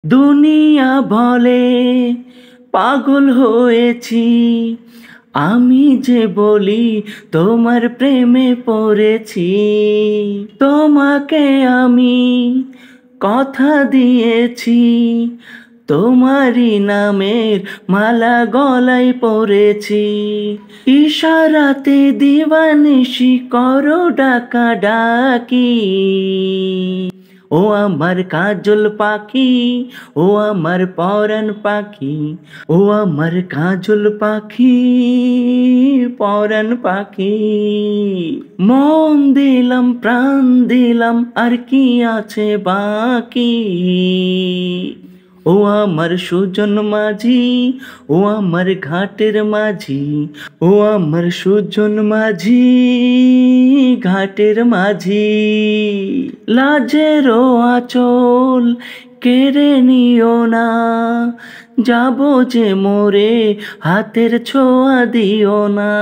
দুনিয়া বলে পাগল হয়েছি, আমি যে বলি তোমার প্রেমে পড়েছি। তোমাকে আমি কথা দিয়েছি, তোমারই নামের মালা গলায় পরেছি। ইশারাতে দিবানিশি করো ডাকা ডাকি, ও আমার কাজল পাখি, ও আমার পরাণ পাখি, ও আমার কাজল পাখি, পরাণ পাখি। মন দিলাম প্রাণ দিলাম, আর কি আছে বাকি। ও আমার সুজন মাঝি, ও আমার ঘাটের মাঝি, ও আমার সুজন মাঝি, ঘাটের মাঝি। লাজেরও আঁচল কেড়ে নিও না, যাবো যে মোরে হাতের ছোঁয়া দিও না।